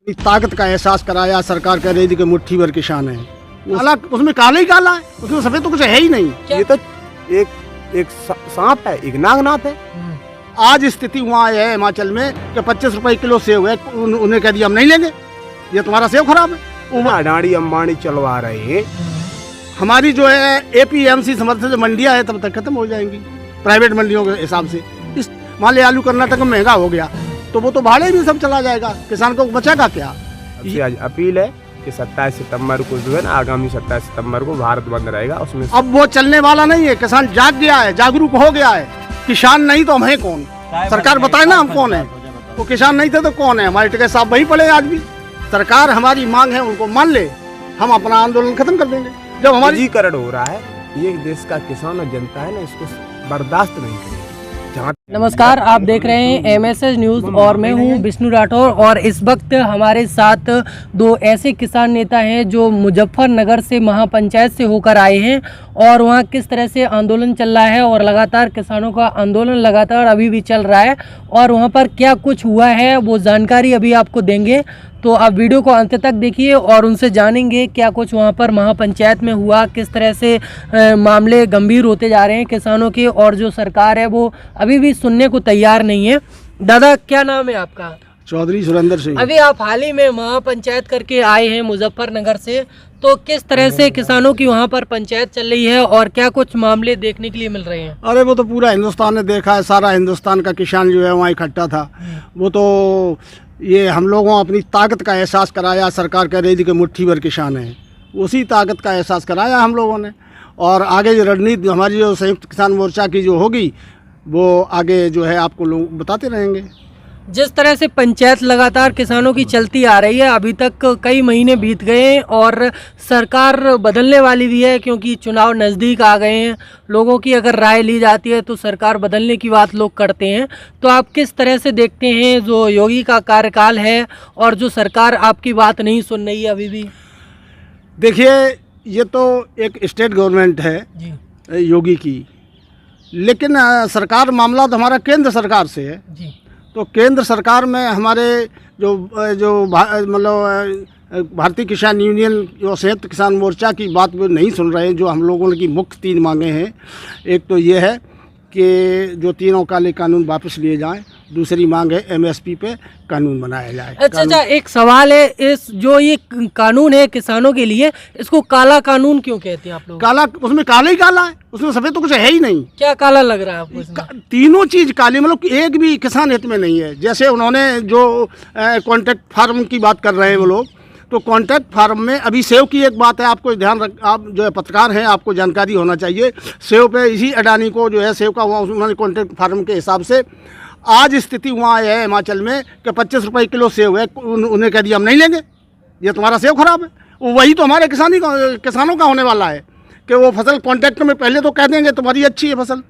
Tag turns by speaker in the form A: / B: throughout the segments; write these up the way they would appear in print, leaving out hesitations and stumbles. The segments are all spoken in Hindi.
A: ताकत का एहसास कराया। सरकार कह रही थी कि मुट्ठी भर किसान है, काला उसमें काला ही काला है, उसमें सफेद तो कुछ है ही नहीं।
B: ये तो एक सांप है, एक नागनाथ है।
A: आज स्थिति वहाँ है हिमाचल में कि 25 रुपए किलो सेव है, उन्हें कह दिया हम नहीं लेंगे, ये तुम्हारा सेव खराब है।
B: अडानी अंबानी चलवा रहे हैं।
A: हमारी जो है APMC समर्थन जो मंडियाँ है तब तक खत्म हो जाएंगी प्राइवेट मंडियों के हिसाब से। इस मान लिया आलू कर्नाटक में महंगा हो गया तो वो तो भाड़े भी सब चला जाएगा, किसान को बचेगा क्या।
B: आज अपील है कि 27 सितंबर को जो है ना, आगामी 27 सितंबर को भारत बंद रहेगा। उसमें
A: अब वो चलने वाला नहीं है, किसान जाग गया है, जागरूक हो गया है। किसान नहीं तो हम हैं कौन, सरकार बताए ना हम कौन है। वो किसान नहीं थे तो कौन है, हमारे टिकट साहब वही पड़े। आज भी सरकार हमारी मांग है उनको मान ले, हम अपना आंदोलन खत्म कर देंगे। जब हमारी
B: निजीकरण हो रहा है, ये देश का किसान और जनता है ना, इसको बर्दाश्त नहीं करेगी।
C: नमस्कार, आप देख रहे हैं MSS न्यूज़ और मैं हूं विष्णु राठौर। और इस वक्त हमारे साथ दो ऐसे किसान नेता हैं जो मुजफ्फरनगर से महापंचायत से होकर आए हैं और वहां किस तरह से आंदोलन चल रहा है और लगातार किसानों का आंदोलन लगातार अभी भी चल रहा है और वहां पर क्या कुछ हुआ है वो जानकारी अभी आपको देंगे। तो आप वीडियो को अंत तक देखिए और उनसे जानेंगे क्या कुछ वहाँ पर महापंचायत में हुआ, किस तरह से मामले गंभीर होते जा रहे हैं किसानों के, और जो सरकार है वो अभी भी सुनने को तैयार नहीं है। दादा, क्या नाम है आपका?
A: चौधरी सुरेंद्र सिंह।
C: अभी आप हाल ही में महापंचायत करके आए हैं मुजफ्फरनगर से, तो किस तरह से किसानों की वहाँ पर पंचायत चल रही है और क्या कुछ मामले देखने के लिए मिल रहे हैं?
A: अरे वो तो पूरा हिंदुस्तान ने देखा है, सारा हिंदुस्तान का किसान जो है वहाँ इकट्ठा था। वो तो ये हम लोगों अपनी ताकत का एहसास कराया। सरकार कह रही थी कि मुट्ठी भर किसान है, उसी ताकत का एहसास कराया हम लोगों ने। और आगे जो रणनीति हमारी जो संयुक्त किसान मोर्चा की जो होगी वो आगे जो है आपको लोग बताते रहेंगे।
C: जिस तरह से पंचायत लगातार किसानों की चलती आ रही है, अभी तक कई महीने बीत गए और सरकार बदलने वाली भी है क्योंकि चुनाव नज़दीक आ गए हैं। लोगों की अगर राय ली जाती है तो सरकार बदलने की बात लोग करते हैं। तो आप किस तरह से देखते हैं जो योगी का कार्यकाल है और जो सरकार आपकी बात नहीं सुन रही है अभी भी?
A: देखिए, ये तो एक स्टेट गवर्नमेंट है
C: जी
A: योगी की, लेकिन सरकार मामला तो हमारा केंद्र सरकार से है
C: जी।
A: तो केंद्र सरकार में हमारे मतलब भारतीय किसान यूनियन जो संयुक्त किसान मोर्चा की बात वो नहीं सुन रहे हैं। जो हम लोगों की मुख्य 3 मांगे हैं, एक तो ये है कि जो तीनों काले कानून वापस लिए जाएं, दूसरी मांग है MSP पे कानून बनाया जाए।
C: अच्छा, एक सवाल है, इस जो ये कानून है किसानों के लिए, इसको काला कानून क्यों कहते हैं आप लोग?
A: काला, उसमें काला ही काला है, उसमें सफेद तो कुछ है ही नहीं।
C: क्या काला लग रहा है आपको इसमें?
A: तीनों चीज काली, मतलब एक भी किसान हित में नहीं है। जैसे उन्होंने जो कॉन्ट्रैक्ट फार्म की बात कर रहे हैं वो लोग, तो कॉन्ट्रैक्ट फार्म में अभी सेव की एक बात है, आपको ध्यान रख, आप जो है पत्रकार हैं आपको जानकारी होना चाहिए। सेव पे इसी अडानी को जो है सेव का हुआ, उन्होंने कॉन्ट्रैक्ट फार्म के हिसाब से आज स्थिति वहाँ है हिमाचल में कि 25 रुपए किलो सेव है, उन्हें कह दिया हम नहीं लेंगे, ये तुम्हारा सेव खराब है। वही तो हमारे किसानों का होने वाला है कि वो फसल कॉन्ट्रैक्ट में पहले तो कह देंगे तुम्हारी अच्छी है फसल,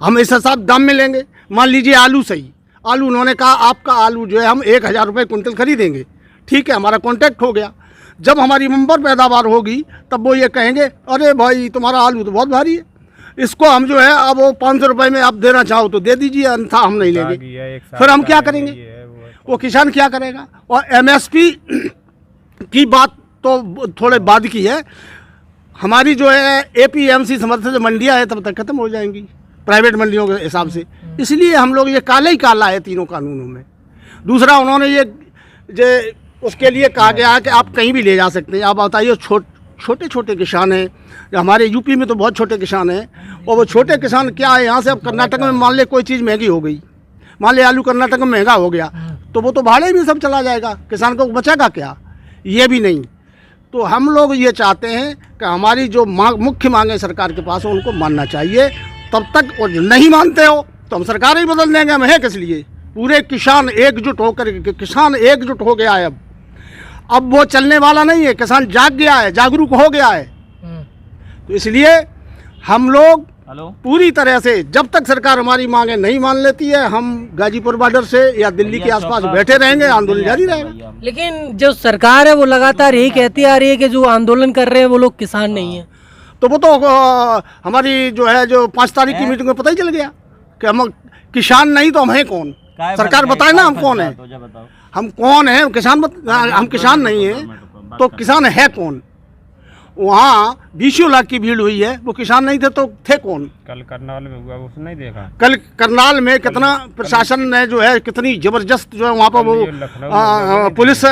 A: हम इस हिसाब दाम में लेंगे। मान लीजिए आलू सही, आलू उन्होंने कहा आपका आलू जो है हम 1000 रुपये कुंटल खरीदेंगे, ठीक है, हमारा कॉन्ट्रैक्ट हो गया। जब हमारी बम्पर पैदावार होगी तब वो ये कहेंगे अरे भाई तुम्हारा आलू तो बहुत भारी है, इसको हम जो है अब वो 500 रुपये में आप देना चाहो तो दे दीजिए, अन्यथा हम नहीं लेंगे। फिर हम क्या करेंगे? वो किसान क्या करेगा? और MSP की बात तो थोड़े बाद की है, हमारी जो है APMC समर्थन जो मंडियाँ है तब तक खत्म हो जाएंगी प्राइवेट मंडियों के हिसाब से। इसलिए हम लोग ये काला ही काला है तीनों कानूनों में। दूसरा, उन्होंने ये उसके लिए कहा गया है कि आप कहीं भी ले जा सकते हैं। आप बताइए, छोटे छोटे किसान हैं, हमारे यूपी में तो बहुत छोटे किसान हैं, और वो छोटे किसान क्या है, यहाँ से अब कर्नाटक में मान ले कोई चीज़ महंगी हो गई, मान ले आलू कर्नाटक में महंगा हो गया तो वो तो भाड़े भी सब चला जाएगा, किसान को बचेगा क्या? ये भी नहीं। तो हम लोग ये चाहते हैं कि हमारी जो मुख्य मांगे सरकार के पास उनको मानना चाहिए। तब तक वो नहीं मानते हो तो हम सरकार ही बदल देंगे, हम है किस लिए? पूरे किसान एकजुट होकर, किसान एकजुट हो गया है अब वो चलने वाला नहीं है, किसान जाग गया है, जागरूक हो गया है। तो इसलिए हम लोग पूरी तरह से, जब तक सरकार हमारी मांगे नहीं मान लेती है, हम गाजीपुर बॉर्डर से या दिल्ली के आसपास बैठे रहेंगे, आंदोलन जारी रहेगा।
C: लेकिन जो सरकार है वो लगातार यही कहती आ रही है कि जो आंदोलन कर रहे हैं वो लोग किसान नहीं है।
A: तो वो तो हमारी जो है जो 5 तारीख की मीटिंग में पता ही चल गया कि हम किसान नहीं तो हम हैं कौन, सरकार बताए ना हम कौन है। हम कौन है किसान हम किसान नहीं हैं तो किसान है कौन? वहाँ 20 लाख की भीड़ हुई है, वो किसान नहीं थे तो थे कौन?
B: कल करनाल में हुआ उसने नहीं देखा?
A: कल करनाल में कितना प्रशासन ने जो है कितनी जबरदस्त जो है वहाँ पर वो पुलिस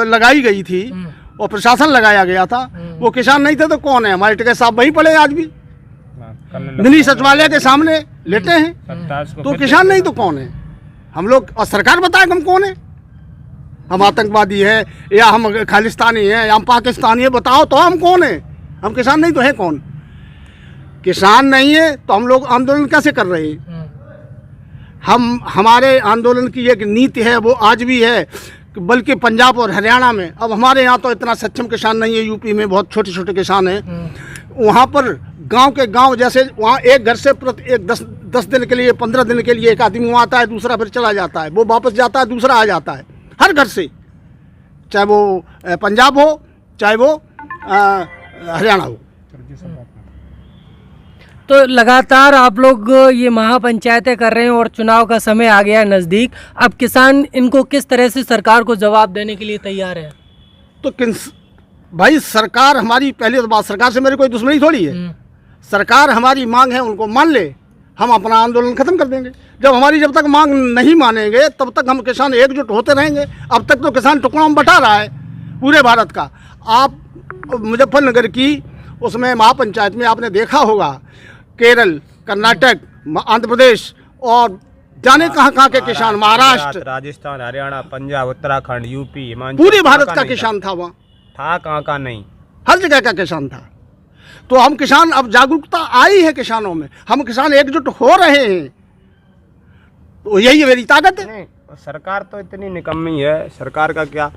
A: लगाई गई थी और प्रशासन लगाया गया था। वो किसान नहीं थे तो कौन है? हमारे टिकैत साहब वहीं पड़े आज भी मिनी सचिवालय के सामने लेटे हैं। तो किसान नहीं तो कौन है? हम लोग और सरकार बताए हम कौन है? हम आतंकवादी हैं या हम खालिस्तानी हैं या हम पाकिस्तानी हैं? बताओ तो हम कौन है? हम किसान नहीं तो है कौन? किसान नहीं है तो हम लोग आंदोलन कैसे कर रहे हैं? हमारे आंदोलन की एक नीति है, वो आज भी है, बल्कि पंजाब और हरियाणा में। अब हमारे यहाँ तो इतना सक्षम किसान नहीं है, यूपी में बहुत छोटे छोटे किसान हैं। वहाँ पर गांव के गांव जैसे वहाँ एक घर से प्रति एक 10 दिन के लिए 15 दिन के लिए एक आदमी वहाँ आता है, दूसरा फिर चला जाता है, वो वापस जाता है, दूसरा आ जाता है हर घर से, चाहे वो पंजाब हो चाहे वो हरियाणा हो।
C: तो लगातार आप लोग ये महापंचायतें कर रहे हैं और चुनाव का समय आ गया है नज़दीक। अब किसान इनको किस तरह से सरकार को जवाब देने के लिए तैयार है?
A: तो भाई सरकार हमारी, पहली तो बात, सरकार से मेरी कोई दुश्मनी थोड़ी है। सरकार हमारी मांग है उनको मान ले, हम अपना आंदोलन खत्म कर देंगे। जब तक मांग नहीं मानेंगे तब तक हम किसान एकजुट होते रहेंगे। अब तक तो किसान टुकड़ों में बटा रहा है पूरे भारत का। आप मुजफ्फरनगर की उसमें महापंचायत में आपने देखा होगा, केरल, कर्नाटक, आंध्र प्रदेश और जाने कहाँ के किसान, महाराष्ट्र,
B: राजस्थान, हरियाणा, पंजाब, उत्तराखंड, यूपी, हिमाचल,
A: पूरे भारत का किसान था वहाँ।
B: था कहाँ का नहीं,
A: हर जगह का किसान था। तो हम किसान, अब जागरूकता आई है किसानों में, हम किसान एकजुट हो रहे हैं, तो यही मेरी ताकत है।
B: सरकार तो इतनी निकम्मी है। सरकार का क्या,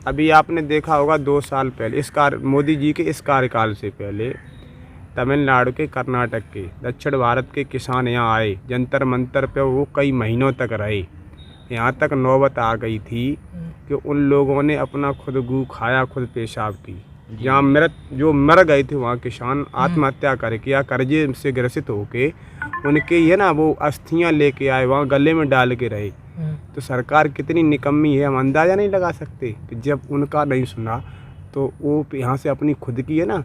B: अभी आपने देखा होगा 2 साल पहले मोदी जी के इस कार्यकाल से पहले तमिलनाडु के, कर्नाटक के, दक्षिण भारत के किसान यहाँ आए, जंतर मंतर पे वो कई महीनों तक रहे। यहाँ तक नौबत आ गई थी कि उन लोगों ने अपना खुद गू खाया, खुद पेशाब की। जहाँ जो मर गए थे वहाँ किसान आत्महत्या करके या कर्जे से ग्रसित होके उनके ये ना वो अस्थियाँ लेके आए, वहाँ गले में डाल के रहे। तो सरकार कितनी निकम्मी है हम अंदाज़ा नहीं लगा सकते कि जब उनका नहीं सुना तो वो यहाँ से अपनी खुद की है ना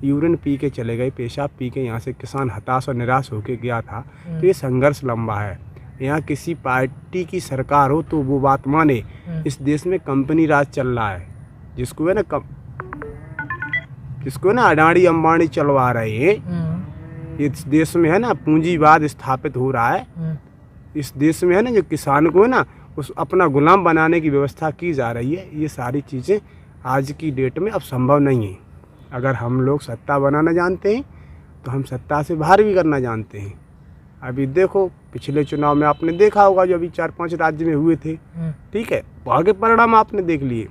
B: यूरिन पी के चले गए, पेशाब पी के यहाँ से किसान हताश और निराश होके गया था। तो ये संघर्ष लंबा है। यहाँ किसी पार्टी की सरकार हो तो वो बात माने। इस देश में कंपनी राज चल रहा है, जिसको है ना अडानी अंबानी चलवा रहे हैं। इस देश में है ना पूंजीवाद स्थापित हो रहा है। इस देश में है ना जो किसान को है ना उस अपना गुलाम बनाने की व्यवस्था की जा रही है। ये सारी चीज़ें आज की डेट में अब संभव नहीं है। अगर हम लोग सत्ता बनाना जानते हैं तो हम सत्ता से बाहर भी करना जानते हैं। अभी देखो पिछले चुनाव में आपने देखा होगा जो अभी 4-5 राज्य में हुए थे, ठीक है, वहाँ के परिणाम आपने देख लिए।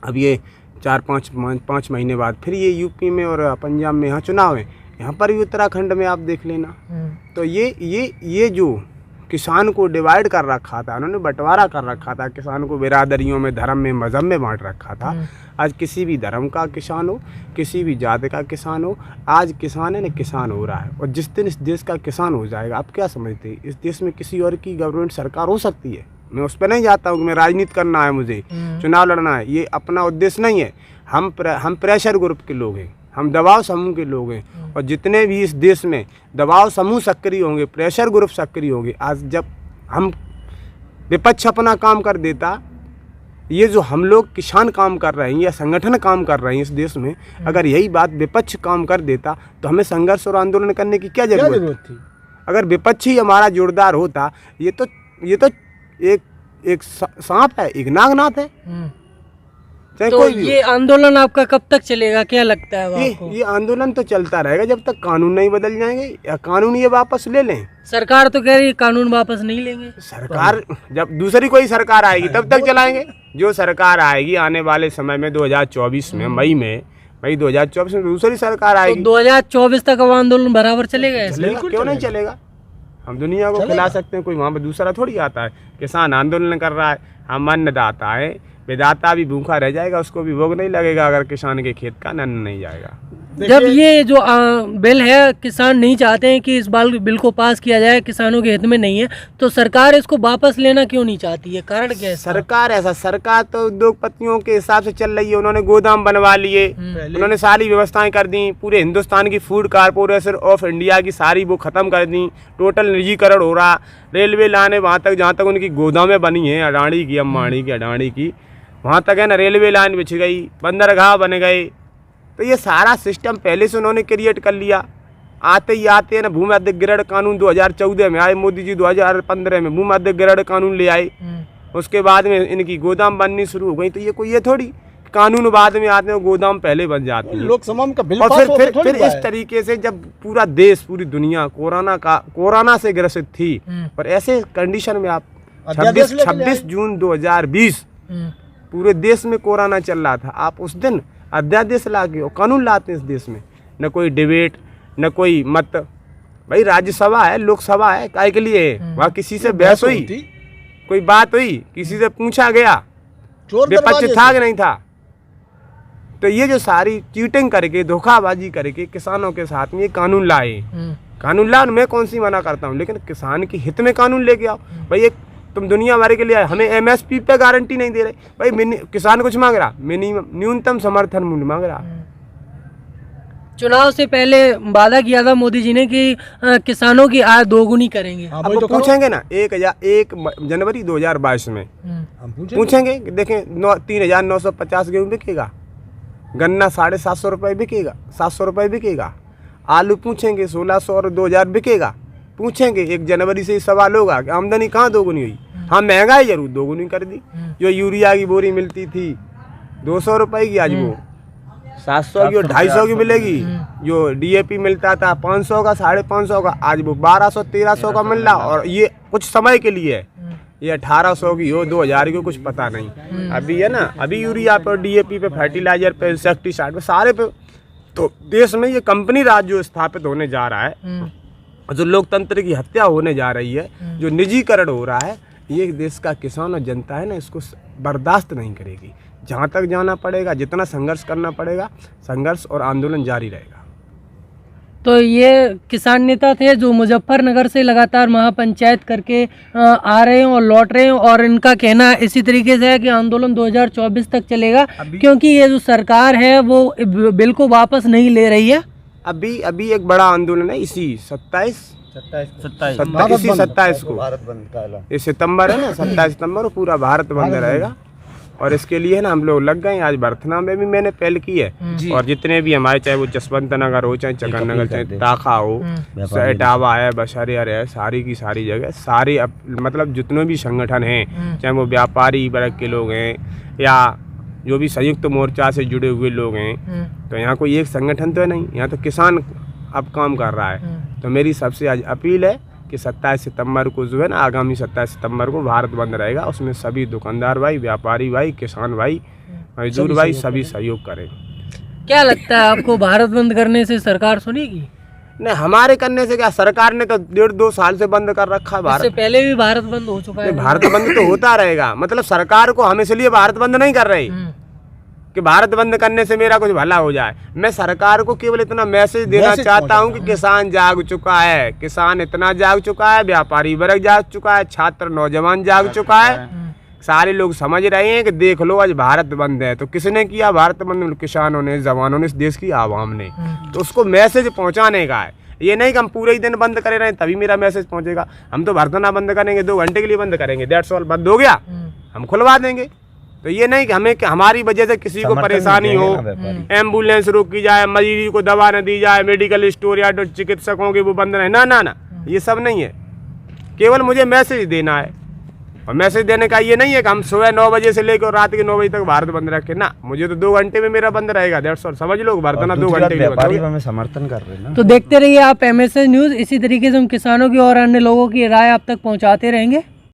B: अब ये 4-5 महीने बाद फिर ये यूपी में और पंजाब में यहाँ चुनाव है, यहाँ पर भी उत्तराखंड में आप देख लेना। तो ये जो किसान को डिवाइड कर रखा था, उन्होंने बंटवारा कर रखा था, किसान को बिरादरियों में, धर्म में, मज़हब में बांट रखा था। आज किसी भी धर्म का किसान हो, किसी भी जाति का किसान हो, आज किसान है ना किसान हो रहा है। और जिस दिन इस देश का किसान हो जाएगा, आप क्या समझते हैं इस देश में किसी और की गवर्नमेंट सरकार हो सकती है? मैं उस पर नहीं जाता हूँ कि मैं राजनीति करना है, मुझे चुनाव लड़ना है, ये अपना उद्देश्य नहीं है। हम प्रेशर ग्रुप के लोग हैं, हम दबाव समूह के लोग हैं। और जितने भी इस देश में दबाव समूह सक्रिय होंगे, प्रेशर ग्रुप सक्रिय होंगे, आज जब हम विपक्ष अपना काम कर देता, ये जो हम लोग किसान काम कर रहे हैं या संगठन काम कर रहे हैं इस देश में, अगर यही बात विपक्ष काम कर देता तो हमें संघर्ष और आंदोलन करने की क्या जरूरत थी? अगर विपक्ष ही हमारा जोरदार होता, ये तो एक सांप है, एक नागनाथ है।
C: तो कोई ये आंदोलन आपका कब तक चलेगा, क्या लगता है आपको?
B: ये आंदोलन तो चलता रहेगा जब तक कानून नहीं बदल जाएंगे या कानून ये वापस ले लें।
C: सरकार तो कह रही है कानून वापस नहीं लेंगे।
B: सरकार जब दूसरी कोई सरकार आएगी तब तक चलाएंगे। जो सरकार आएगी आने वाले समय में 2024 में मई 2024 में दूसरी सरकार आएगी।
C: 2024 तक अब आंदोलन बराबर चलेगा?
B: क्यों नहीं चलेगा? हम दुनिया को खिला सकते हैं, कोई वहाँ पे दूसरा थोड़ी आता है। किसान आंदोलन कर रहा है, हम अन्नदाता है, विदाता भी भूखा रह जाएगा, उसको भी भोग नहीं लगेगा अगर किसान के खेत का अन्न नहीं जाएगा।
C: जब ये जो बिल है किसान नहीं चाहते हैं कि इस बिल को पास किया जाए, किसानों के हित में नहीं है, तो सरकार इसको वापस लेना क्यों नहीं चाहती है? कारण क्या है?
B: सरकार तो उद्योगपतियों के हिसाब से चल रही है। उन्होंने गोदाम बनवा लिए, उन्होंने सारी व्यवस्थाएं कर दी, पूरे हिंदुस्तान की फूड कारपोरेशन ऑफ इंडिया की सारी वो खत्म कर दी, टोटल निजीकरण हो रहा। रेलवे लाइन है वहाँ तक, जहाँ तक उनकी गोदामें बनी है अडानी की, अंबानी की, अडानी की, वहाँ तक है ना रेलवे लाइन बिछ गई, बंदरगाह बन गए। तो ये सारा सिस्टम पहले से उन्होंने क्रिएट कर लिया। आते ही आते हैं ना भूमि अधिग्रहण कानून 2014 में आए, मोदी जी 2015 में भूमि अधिग्रहण कानून ले आए। उसके बाद में इनकी गोदाम बननी शुरू हो गई। तो ये कोई ये थोड़ी कानून बाद में आते हैं, गोदाम पहले बन जाती है।
A: लोकसभा में का बिल
B: और
A: पास
B: फिर इस तरीके से जब पूरा देश, पूरी दुनिया कोरोना से ग्रसित थी, और ऐसे कंडीशन में आप 26 जून 2020 पूरे देश में कोरोना चल रहा था, आप उस दिन अध्यादेश ला के कानून लाते हैं इस देश में। न कोई डिबेट, न कोई मत। भाई राज्यसभा है, लोकसभा है, काय के लिए? वहाँ किसी से बहस हुई, कोई बात हुई, किसी से पूछा गया, विपक्ष था कि नहीं था? तो ये जो सारी चीटिंग करके, धोखाबाजी करके किसानों के साथ में ये कानून लाए। कानून ला, मैं कौन सी मना करता हूँ, लेकिन किसान के हित में कानून लेके आओ। भाई एक तुम दुनिया भर के लिए आए, हमें एमएसपी पे गारंटी नहीं दे रहे। भाई किसान कुछ मांग रहा, मिनिमम न्यूनतम समर्थन मूल्य मांग रहा।
C: चुनाव से पहले वादा किया था मोदी जी ने कि किसानों की आय दोगुनी करेंगे।
B: अब तो पूछेंगे ना 1 जनवरी 2022 में पूछेंगे कि देखें 3,950 गेहूँ बिकेगा, गन्ना 750 रुपये बिकेगा, 700 रुपये बिकेगा, आलू पूछेंगे 1600 और 2000 बिकेगा। पूछेंगे 1 जनवरी से ही सवाल होगा कि आमदनी कहाँ दोगुनी हुई? हाँ, महंगाई जरूर दोगुनी कर दी। जो यूरिया की बोरी मिलती थी 200 रुपये की, आज वो 700 की और 250 की मिलेगी। जो डीएपी मिलता था 500 का, 550 का, आज वो 1200-1300 का मिल रहा। और ये कुछ समय के लिए है, ये 1800 की हो, 2000 की, कुछ पता नहीं। अभी है ना, अभी यूरिया पे, डीएपी पे, फर्टिलाइजर पे, इंसेक्टिसाइड पे, सारे पे। तो देश में ये कंपनी राज जो स्थापित होने जा रहा है, जो लोकतंत्र की हत्या होने जा रही है, जो निजीकरण हो रहा है, ये देश का किसान और जनता है ना, इसको बर्दाश्त नहीं करेगी। जहाँ तक जाना पड़ेगा, जितना संघर्ष करना पड़ेगा, संघर्ष और आंदोलन जारी रहेगा।
C: तो ये किसान नेता थे जो मुजफ्फरनगर से लगातार महापंचायत करके आ रहे हैं और लौट रहे हैं, और इनका कहना इसी तरीके से है कि आंदोलन 2024 तक चलेगा, क्योंकि ये जो सरकार है वो बिल को वापस नहीं ले रही है।
B: अभी एक बड़ा आंदोलन है इसी 27 को,
A: भारत बंद का
B: इस सितंबर है ना, 27 सितंबर को पूरा भारत बंद रहेगा। और इसके लिए ना हम लोग लग गए। आज बर्थना में भी मैंने पहल की है, और जितने भी हमारे, चाहे वो जसवंत नगर हो, चाहे चकन नगर, चाहे ताखा हो, इटावा है, बशहर है, सारी की सारी जगह, सारे मतलब जितने भी संगठन हैं, चाहे वो व्यापारी वर्ग के लोग हैं या जो भी संयुक्त मोर्चा से जुड़े हुए लोग हैं, तो यहाँ कोई एक संगठन तो है नहीं, यहाँ तो किसान अब काम कर रहा है। तो मेरी सबसे आज अपील है कि 27 सितंबर को जो है ना, आगामी 27 सितंबर को भारत बंद रहेगा। उसमें सभी दुकानदार भाई, व्यापारी भाई, किसान भाई, मजदूर भाई सभी सहयोग करें।
C: क्या लगता है आपको, भारत बंद करने से सरकार सुनेगी?
B: नहीं, हमारे करने से क्या, सरकार ने तो 1.5-2 साल से बंद कर रखा है भारत।
C: इससे पहले भी भारत बंद हो चुका है।
B: भारत बंद तो होता रहेगा, मतलब सरकार को हम इसलिए भारत बंद नहीं कर रहे कि भारत बंद करने से मेरा कुछ भला हो जाए। मैं सरकार को केवल इतना मैसेज देना चाहता हूं कि किसान जाग चुका है, किसान इतना जाग चुका है, व्यापारी वर्ग जाग चुका है, छात्र नौजवान जाग चुका है, सारे लोग समझ रहे हैं कि देख लो आज भारत बंद है। तो किसने किया भारत बंद? किसानों ने, जवानों ने, इस देश की आवाम ने। तो उसको मैसेज पहुंचाने का है, ये नहीं कि हम पूरे ही दिन बंद करे रहे तभी मेरा मैसेज पहुंचेगा। हम तो बर्तना बंद करेंगे, 2 घंटे के लिए बंद करेंगे, 150 बंद हो गया, हम खुलवा देंगे। तो ये नहीं कि हमें, कि हमारी वजह से किसी को परेशानी हो, एम्बुलेंस रोकी जाए, मरीज को दवा न दी जाए, मेडिकल स्टोर या चिकित्सकों के वो बंद रहे, ना, ये सब नहीं है। केवल मुझे मैसेज देना है, और मैसेज देने का ये नहीं है कि हम सुबह 9 बजे से लेकर रात के 9 बजे तक भारत बंद रखे ना। मुझे तो 2 घंटे में मेरा बंद रहेगा, 150 समझ लो, बर्तना 2 घंटे के लिए
A: समर्थन कर रहे हैं।
C: तो देखते रहिए आप MSS न्यूज़। इसी तरीके से हम किसानों की और अन्य लोगों की राय आप तक पहुंचाते रहेंगे।